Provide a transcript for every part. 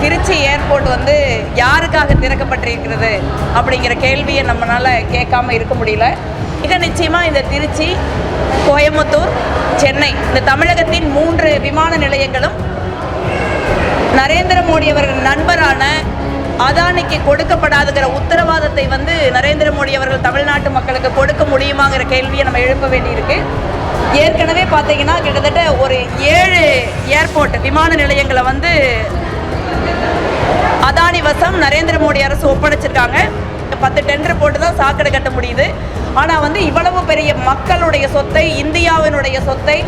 Trichy airport வந்து யாருக்காக திறக்கப்பட்டிருக்கிறது அப்படிங்கிற கேள்வியை நம்மளால் கேட்காம இருக்க முடியல. மிக நிச்சயமாக இந்த திருச்சி, கோயம்புத்தூர், சென்னை இந்த தமிழகத்தின் 3 விமான நிலையங்களும் நரேந்திர மோடி அவர்கள் நண்பரான அதானிக்கு கொடுக்கப்படாதுங்கிற உத்தரவாதத்தை வந்து நரேந்திர மோடி அவர்கள் தமிழ்நாட்டு மக்களுக்கு கொடுக்க முடியுமாங்கிற கேள்வியை நம்ம எழுப்ப வேண்டியிருக்கு. ஏற்கனவே பார்த்தீங்கன்னா கிட்டத்தட்ட ஒரு 7 ஏர்போர்ட் விமான நிலையங்களை வந்து அதானி வசம் நரேந்திர மோடி அரசு ஒப்படைச்சிருக்காங்க. 10 டெண்டர் போட்டு தான் சாக்கடை கட்ட முடியுது. ஆனால் வந்து இவ்வளவு பெரிய மக்களுடைய சொத்தை, இந்தியாவினுடைய சொத்தை,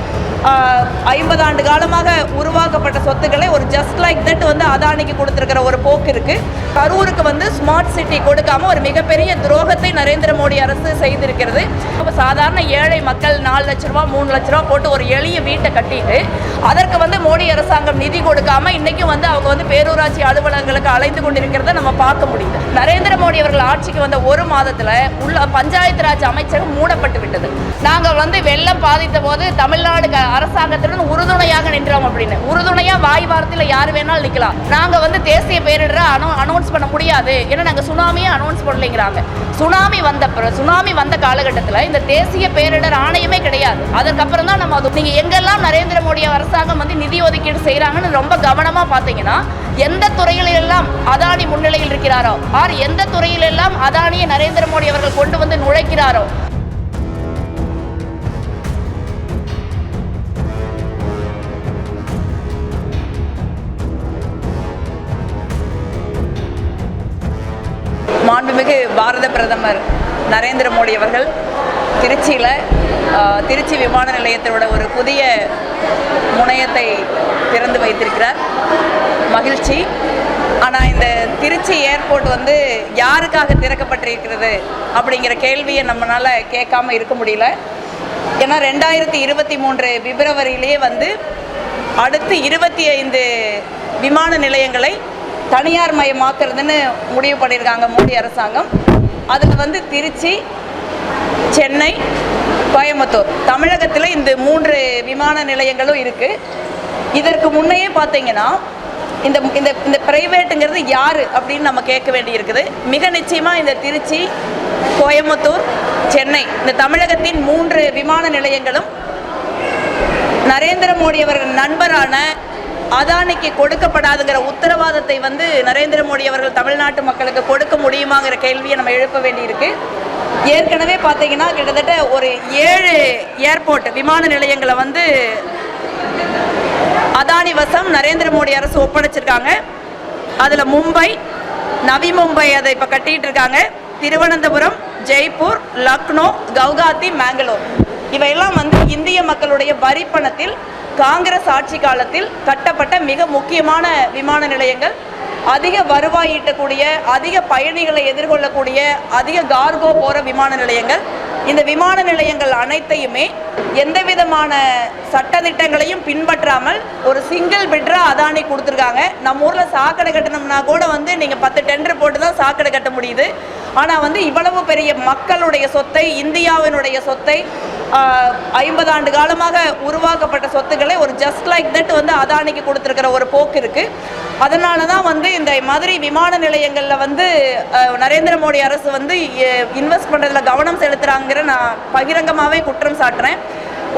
50 ஆண்டு காலமாக உருவாக்கப்பட்ட சொத்துக்களை ஒரு ஜஸ்ட் லைக் தட் வந்து அதானிக்கு கொடுத்துருக்கிற ஒரு போக்கு இருக்குது. கரூருக்கு வந்து ஸ்மார்ட் சிட்டி கொடுக்காம ஒரு மிகப்பெரிய துரோகத்தை நரேந்திர மோடி அரசு செய்திருக்கிறது. இப்போ சாதாரண ஏழை மக்கள் 4 லட்ச ரூபா 3 லட்ச ரூபா போட்டு ஒரு எளிய வீட்டை கட்டிட்டு அதற்கு வந்து மோடி அரசாங்கம் நிதி கொடுக்காம இன்றைக்கும் வந்து அவங்க வந்து பேரூராட்சி அலுவலகங்களுக்கு அலைந்து கொண்டிருக்கிறத நம்ம பார்க்க முடியுது. நரேந்திர மோடி அவர்கள் ஆட்சிக்கு வந்த 1 மாதத்தில் உள்ள பஞ்சாயத்து ராஜ் அமைச்சகம் மூடப்பட்டு விட்டது. நாங்கள் வந்து வெள்ளம் பாதித்த போது தமிழ்நாடு அரசாங்கத்துடன் உறுதுணையாக நின்றோம் அப்படின்னு. உறுதுணையா வாய் வார்த்தையில் யார் வேணாலும் நிற்கலாம். நாங்கள் வந்து தேசிய பேரிடரை அனௌன்ஸ் பண்ண முடியாது, ஏன்னா நாங்கள் சுனாமியை அனௌன்ஸ் பண்ணலைங்கிறாங்க. சுனாமி வந்த காலகட்டத்தில் இந்த தேசிய பேரிடர் ஆணையமே கிடையாது. அதுக்கப்புறம் தான் நம்ம நீங்கள் எங்கெல்லாம் நரேந்திர மோடி அரசாங்கம் வந்து நிதி ஒதுக்கீடு செய்கிறாங்கன்னு ரொம்ப கவனமாக பார்த்தீங்கன்னா எந்த துறையிலெல்லாம் அதானி முன்னிலையில் இருக்கிறாரோ ஆர் எந்த துறையிலெல்லாம் அதானியை நரேந்திர மோடி அவர்கள் கொண்டு வந்து நுழைக்கிறாரோ மாண்புமிகு பாரத பிரதமர் நரேந்திர மோடி அவர்கள் திருச்சி விமான நிலையத்தோட ஒரு புதிய முனையத்தை திறந்து வைத்திருக்கிறார். மகிழ்ச்சி. ஆனால் இந்த திருச்சி ஏர்போர்ட் வந்து யாருக்காக திறக்கப்பட்டிருக்கிறது அப்படிங்கிற கேள்வியை நம்மளால் கேட்காம இருக்க முடியல. ஏன்னா 2023 பிப்ரவரியிலே வந்து அடுத்து 25 விமான நிலையங்களை தனியார் மயமாக்குறதுன்னு முடிவு பண்ணியிருக்காங்க மோடி அரசாங்கம். அதில் வந்து திருச்சி, சென்னை, கோயம்புத்தூர் தமிழகத்தில் இந்த 3 விமான நிலையங்களும் இருக்குது. இதற்கு முன்னையே பார்த்தீங்கன்னா இந்த இந்த இந்த பிரைவேட்டுங்கிறது யார் அப்படின்னு நம்ம கேட்க வேண்டியிருக்குது. மிக நிச்சயமாக இந்த திருச்சி, கோயம்புத்தூர், சென்னை இந்த தமிழகத்தின் 3 விமான நிலையங்களும் நரேந்திர மோடி அவர்கள் நண்பரான அதானிக்கு கொடுக்கப்படாதுங்கிற உத்தரவாதத்தை வந்து நரேந்திர மோடி அவர்கள் தமிழ்நாட்டு மக்களுக்கு கொடுக்க முடியுமாங்கிற கேள்வியை நம்ம எழுப்ப வேண்டியிருக்கு. ஏற்கனவே பார்த்தீங்கன்னா கிட்டத்தட்ட ஒரு 7 ஏர்போர்ட் விமான நிலையங்களை வந்து அதானி வசம் நரேந்திர மோடி அரசு ஒப்படைச்சிருக்காங்க. அதில் மும்பை, நவி மும்பை அதை இப்போ கட்டிகிட்டு இருக்காங்க. திருவனந்தபுரம், ஜெய்ப்பூர், லக்னோ, கவுகாத்தி, மேங்களூர் இவையெல்லாம் வந்து இந்திய மக்களுடைய வரி பணத்தில் காங்கிரஸ் ஆட்சி காலத்தில் கட்டப்பட்ட மிக முக்கியமான விமான நிலையங்கள். அதிக வருவாய் ஈட்டக்கூடிய, அதிக பயணிகளை எதிர்கொள்ளக்கூடிய, அதிக கார்கோ போகிற விமான நிலையங்கள். இந்த விமான நிலையங்கள் அனைத்தையுமே எந்த விதமான சட்டத்திட்டங்களையும் பின்பற்றாமல் ஒரு சிங்கிள் பிட்ரா அதானி கொடுத்துருக்காங்க. நம்ம ஊரில் சாக்கடை கட்டணும்னா கூட வந்து நீங்கள் 10 டெண்டர் போட்டு தான் சாக்கடை கட்ட முடியுது. ஆனால் வந்து இவ்வளவு பெரிய மக்களுடைய சொத்தை, இந்தியாவினுடைய சொத்தை, 50 ஆண்டு காலமாக உருவாக்கப்பட்ட சொத்துக்களை ஒரு ஜஸ்ட் லைக் தட் வந்து அதானிக்கு கொடுத்துருக்கிற ஒரு போக்கு இருக்குது. அதனால தான் வந்து இந்த மாதிரி விமான நிலையங்களில் வந்து நரேந்திர மோடி அரசு வந்து இன்வெஸ்ட் பண்ணுறதுல கவனம் செலுத்துகிறாங்கிற நான் பகிரங்கமாகவே குற்றம் சாட்டுறேன்.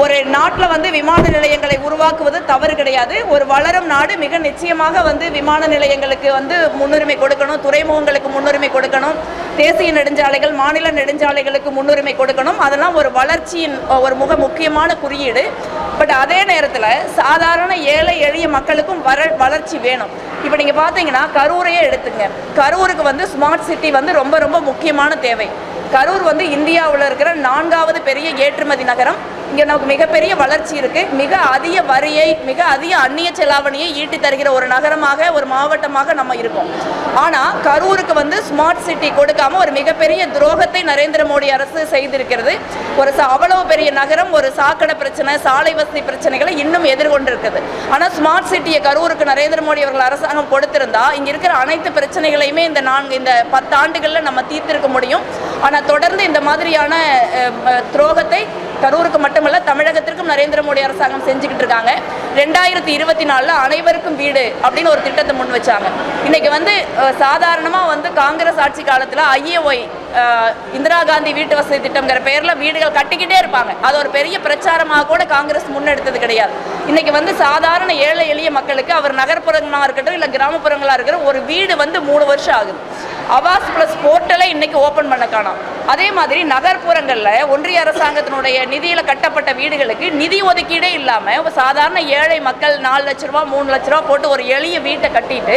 ஒரு நாட்டில் வந்து விமான நிலையங்களை உருவாக்குவது தவறு கிடையாது. ஒரு வளரும் நாடு மிக நிச்சயமாக வந்து விமான நிலையங்களுக்கு வந்து முன்னுரிமை கொடுக்கணும், துறைமுகங்களுக்கு முன்னுரிமை கொடுக்கணும், தேசிய நெடுஞ்சாலைகள், மாநில நெடுஞ்சாலைகளுக்கு முன்னுரிமை கொடுக்கணும். அதெல்லாம் ஒரு வளர்ச்சியின் ஒரு முக்கியமான குறியீடு. பட் அதே நேரத்தில் சாதாரண ஏழை எளிய மக்களுக்கும் வளர்ச்சி வேணும். இப்போ நீங்கள் பார்த்தீங்கன்னா கரூரையே எடுத்துங்க. கரூருக்கு வந்து ஸ்மார்ட் சிட்டி வந்து ரொம்ப ரொம்ப முக்கியமான தேவை. கரூர் வந்து இந்தியாவில் இருக்கிற 4வது பெரிய ஏற்றுமதி நகரம். இங்கே நமக்கு மிகப்பெரிய வளர்ச்சி இருக்குது. மிக அதிக வரியை, மிக அதிக அந்நிய செலாவணியை ஈட்டி தருகிற ஒரு நகரமாக, ஒரு மாவட்டமாக நம்ம இருக்கோம். ஆனால் கரூருக்கு வந்து ஸ்மார்ட் சிட்டி கொடுக்காம ஒரு மிகப்பெரிய துரோகத்தை நரேந்திர மோடி அரசு செய்திருக்கிறது. அவ்வளவு பெரிய நகரம் ஒரு சாக்கடை பிரச்சனை, சாலை வசதி பிரச்சனைகளை இன்னும் எதிர்கொண்டிருக்குது. ஆனால் ஸ்மார்ட் சிட்டியை கரூருக்கு நரேந்திர மோடி அவர்கள் அரசாங்கம் கொடுத்திருந்தா இங்கே இருக்கிற அனைத்து பிரச்சனைகளையுமே இந்த 10 ஆண்டுகளில் நம்ம தீர்த்திருக்க முடியும். ஆனால் தொடர்ந்து இந்த மாதிரியான துரோகத்தை கரூருக்கு மட்டும் மட்டுமல்ல, தமிழகத்திற்கும் நரேந்திர மோடி அரசாங்கம் செஞ்சுக்கிட்டு இருக்காங்க. 2024 அனைவருக்கும் வீடு அப்படின்னு ஒரு திட்டத்தை முன் வச்சாங்க. இன்னைக்கு வந்து சாதாரணமாக வந்து காங்கிரஸ் ஆட்சி காலத்தில் ஐஏஒய் இந்திரா காந்தி வீட்டு வசதி திட்டம்ங்கிற பேரில் வீடுகள் கட்டிக்கிட்டே இருப்பாங்க. அது ஒரு பெரிய பிரச்சாரமாக கூட காங்கிரஸ் முன்னெடுத்தது கிடையாது. இன்னைக்கு வந்து சாதாரண ஏழை எளிய மக்களுக்கு அவர் நகர்ப்புறங்களாக இருக்கட்டும் இல்லை கிராமப்புறங்களாக இருக்கட்டும் ஒரு வீடு வந்து 3 வருஷம் ஆகுது. ஆவாஸ் பிளஸ் போர்ட்டலை இன்னைக்கு ஓப்பன் பண்ண காணோம். அதே மாதிரி நகர்ப்புறங்களில் ஒன்றிய அரசாங்கத்தினுடைய நிதியில் கட்டப்பட்ட வீடுகளுக்கு நிதி ஒதுக்கீடே இல்லாமல் சாதாரண ஏழை மக்கள் 4 லட்ச ரூபா 3 லட்ச ரூபா போட்டு ஒரு எளிய வீட்டை கட்டிட்டு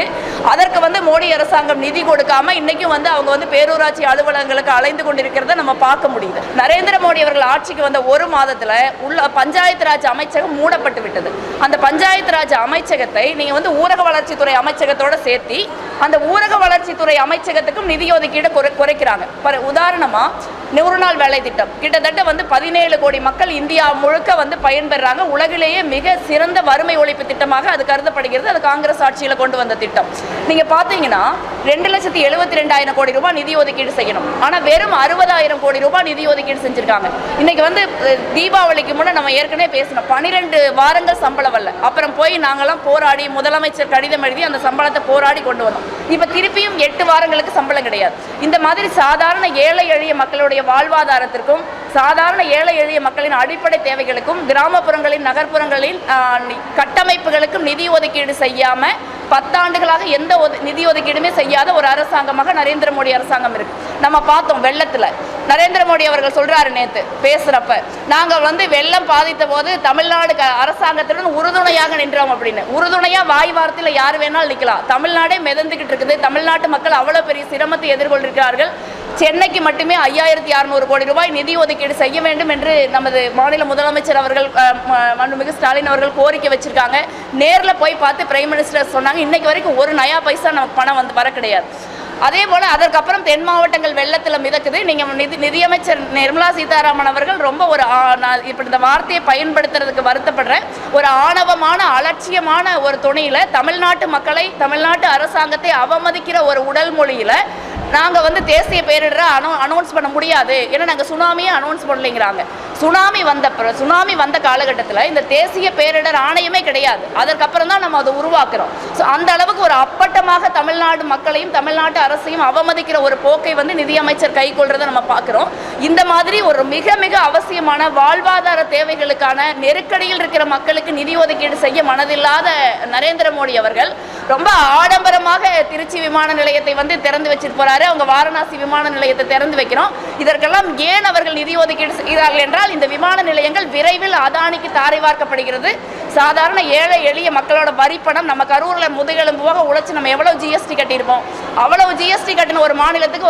அதற்கு வந்து மோடி அரசாங்கம் நிதி கொடுக்காம இன்னைக்கும் வந்து அவங்க வந்து பேரூராட்சி அலுவலகங்களுக்கு அலைந்து கொண்டிருக்கிறத நம்ம பார்க்க முடியுது. நரேந்திர மோடி அவர்கள் ஆட்சிக்கு வந்த 1 மாதத்துல உள்ள பஞ்சாயத்து ராஜ் அமைச்சகம் மூடப்பட்டு விட்டது. அந்த பஞ்சாயத்து ராஜ் அமைச்சகத்தை நீங்க வந்து ஊரக வளர்ச்சித்துறை அமைச்சகத்தோட சேர்த்தி அந்த ஊரக வளர்ச்சித்துறை அமைச்சகத்துக்கும் நிதி ஒதுக்கீடு குறைக்கிறாங்க. உதாரணமா 100 நாள் வேலை திட்டம் கிட்டத்தட்ட வந்து 17 கோடி மக்கள் இந்தியா முழுக்க வந்து பயன்பெறாங்க. உலகிலேயே மிக சிறந்த வறுமை ஒழிப்பு திட்டமாக அது கருதப்படுகிறது. அது காங்கிரஸ் ஆட்சியில் கொண்டு வந்த திட்டம். நீங்க பாத்தீங்கன்னா 2,72,000 கோடி ரூபாய் நிதி ஒதுக்கீடு செய்யணும். ஆனா வெறும் 60,000 கோடி ரூபாய் நிதி ஒதுக்கீடு செஞ்சிருக்காங்க. இன்னைக்கு வந்து தீபாவளிக்கு முன்ன நம்ம ஏற்கனவே பேசணும் 12 வாரங்கள் சம்பளம் வரல. அப்புறம் போய் நாங்கெல்லாம் போராடி முதலமைச்சர் கடிதம் எழுதி அந்த சம்பளத்தை போராடி கொண்டு வந்தோம். இப்ப திருப்பியும் 8 வாரங்களுக்கு சம்பளம் கிடையாது. இந்த மாதிரி சாதாரண ஏழை எளிய மக்களுடைய வாழ்வாதாரத்திற்கும் சாதாரண ஏழை எளிய மக்களின் அடிப்படை தேவைகளுக்கும் கிராமப்புறங்களின் நகர்ப்புறங்களின் கட்டமைப்புகளுக்கும் நிதி ஒதுக்கீடு செய்யாம 10 ஆண்டுகளாக எந்த நிதி ஒதுக்கீடுமே செய்யாத ஒரு அரசாங்கமாக நரேந்திர மோடி அரசாங்கம் இருக்கு. நம்ம பார்த்தோம் வெள்ளத்துல நரேந்திர மோடி அவர்கள் சொல்றாரு நேத்து பேசுறப்ப, நாங்க வந்து வெள்ளம் பாதித்த போது தமிழ்நாடு அரசாங்கத்துடன் உறுதுணையாக நின்றோம் அப்படின்னு. உறுதுணையா வாய் வார்த்தையில யார் வேணாலும் நிக்கலாம். தமிழ்நாடே மிதந்துகிட்டு இருக்குது. தமிழ்நாட்டு மக்கள் அவ்வளவு பெரிய சிரமத்தை எதிர்கொண்டிருக்கிறார்கள். சென்னைக்கு மட்டுமே 5,600 கோடி ரூபாய் நிதி ஒதுக்கீடு செய்ய வேண்டும் என்று நமது மாநில முதலமைச்சர் அவர்கள் மாண்புமிகு ஸ்டாலின் அவர்கள் கோரிக்கை வச்சிருக்காங்க. நேரில் போய் பார்த்து பிரைம் மினிஸ்டர் சொன்னாங்க, இன்னைக்கு வரைக்கும் ஒரு நயா பைசா நமக்கு பணம் வந்து வர கிடையாது. அதே போல அதற்கப்புறம் தென் மாவட்டங்கள் வெள்ளத்தில் மிதக்குது. நீங்க நிதியமைச்சர் நிர்மலா சீதாராமன் அவர்கள் ரொம்ப ஒரு இப்படி இந்த வார்த்தையை பயன்படுத்துறதுக்கு வருத்தப்படுறேன். ஒரு ஆணவமான அலட்சியமான ஒரு துணையில தமிழ்நாட்டு மக்களை தமிழ்நாட்டு அரசாங்கத்தை அவமதிக்கிற ஒரு உடல் மொழியில நாங்கள் வந்து தேசிய பேரிடரை அனௌன்ஸ் பண்ண முடியாது. ஏன்னா நாங்கள் சுனாமியை அனௌன்ஸ் பண்ணலைங்கிறாங்க. சுனாமி வந்த காலகட்டத்தில் இந்த தேசிய பேரிடர் ஆணையமே கிடையாது. அதற்கப்புறம் தான் நம்ம அதை உருவாக்குறோம். ஸோ அந்த அளவுக்கு ஒரு அப்பட்டமாக தமிழ்நாடு மக்களையும் தமிழ்நாட்டு அரசையும் அவமதிக்கிற ஒரு போக்கை வந்து நிதியமைச்சர் கைக்கொள்றதை நம்ம பார்க்குறோம். இந்த மாதிரி ஒரு மிக மிக அவசியமான வாழ்வாதார தேவைகளுக்கான நெருக்கடியில் இருக்கிற மக்களுக்கு நிதி ஒதுக்கீடு செய்ய மனதில்லாத நரேந்திர மோடி அவர்கள் ரொம்ப ஆடம்பரமாக திருச்சி விமான நிலையத்தை வந்து திறந்து வச்சிட்டு போறாரு. அவங்க வாரணாசி விமான நிலையத்தை திறந்து வைக்கிறோம். இதற்கெல்லாம் ஏன் அவர்கள் நிதி ஒதுக்கீடு செய்கிறார்கள் என்றால் இந்த விமான நிலையங்கள் விரைவில் அதானிக்கு தாரை வார்க்கப்படுகிறது. சாதாரண ஏழை எளிய மக்களோட வரிப்பணம் நம்ம கரூர்ல முதுகெலும்புவாக உழைச்சு நம்ம எவ்வளவு ஜிஎஸ்டி கட்டியிருப்போம். அவ்வளவு ஜிஎஸ்டி கட்டின ஒரு மாநிலத்துக்கு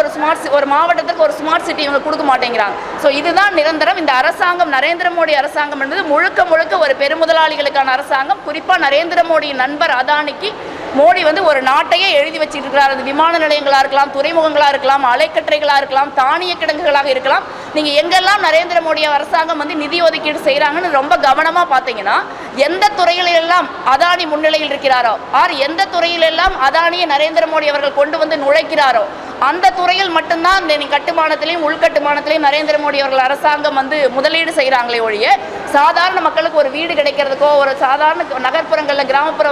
ஒரு மாவட்டத்துக்கு ஒரு ஸ்மார்ட் சிட்டி இவங்க கொடுக்க மாட்டேங்கிறாங்க. ஸோ இதுதான் நிரந்தரம். இந்த அரசாங்கம் நரேந்திர மோடி அரசாங்கம் என்பது முழுக்க முழுக்க ஒரு பெருமுதலாளிகளுக்கான அரசாங்கம். குறிப்பா நரேந்திர மோடியின் நண்பர் அதானிக்கு மோடி வந்து ஒரு நாட்டையே எழுதி வச்சிட்டு இருக்கிறார். அது விமான நிலையங்களா இருக்கலாம், துறைமுகங்களா இருக்கலாம், அலைக்கற்றைகளா இருக்கலாம், தானிய கிடங்குகளாக இருக்கலாம். நீங்க எங்கெல்லாம் நரேந்திர மோடி அரசாங்கம் வந்து நிதி ஒதுக்கீடு செய்யறாங்கன்னு ரொம்ப கவனமா பாத்தீங்கன்னா எந்த துறையிலெல்லாம் அதானி முன்னிலையில் இருக்கிறாரோ எந்த துறையிலெல்லாம் அதானியை நரேந்திர மோடி அவர்கள் கொண்டு வந்து நுழைக்கிறாரோ அந்த துறையில் மட்டும்தான் இந்த கட்டுமானத்திலையும் உள்கட்டுமானத்திலையும் நரேந்திர மோடி அவர்கள் அரசாங்கம் வந்து முதலீடு செய்கிறாங்களே ஒழிய சாதாரண மக்களுக்கு ஒரு வீடு கிடைக்கிறதுக்கோ ஒரு சாதாரண நகர்ப்புறங்களில் கிராமப்புற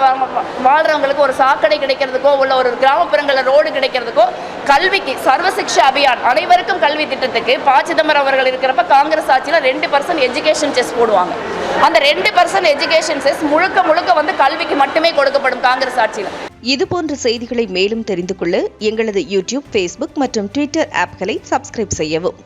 வாழ்றவங்களுக்கு ஒரு சாக்கடை கிடைக்கிறதுக்கோ உள்ள ஒரு கிராமப்புறங்களில் ரோடு கிடைக்கிறதுக்கோ கல்விக்கு சர்வசிக்ஷா அபியான் அனைவருக்கும் கல்வி திட்டத்துக்கு ப. சிதம்பரம் அவர்கள் இருக்கிறப்ப காங்கிரஸ் ஆட்சியில் 2% எஜுகேஷன் செஸ் போடுவாங்க. அந்த 2% எஜுகேஷன் செஸ் முழுக்க முழுக்க வந்து கல்விக்கு மட்டுமே கொடுக்கப்படும் காங்கிரஸ் ஆட்சியில். இதுபோன்ற செய்திகளை மேலும் தெரிந்து கொள்ள எங்களது யூடியூப், ஃபேஸ்புக் மற்றும் ட்விட்டர் ஆப்களை சப்ஸ்கிரைப் செய்யவும்.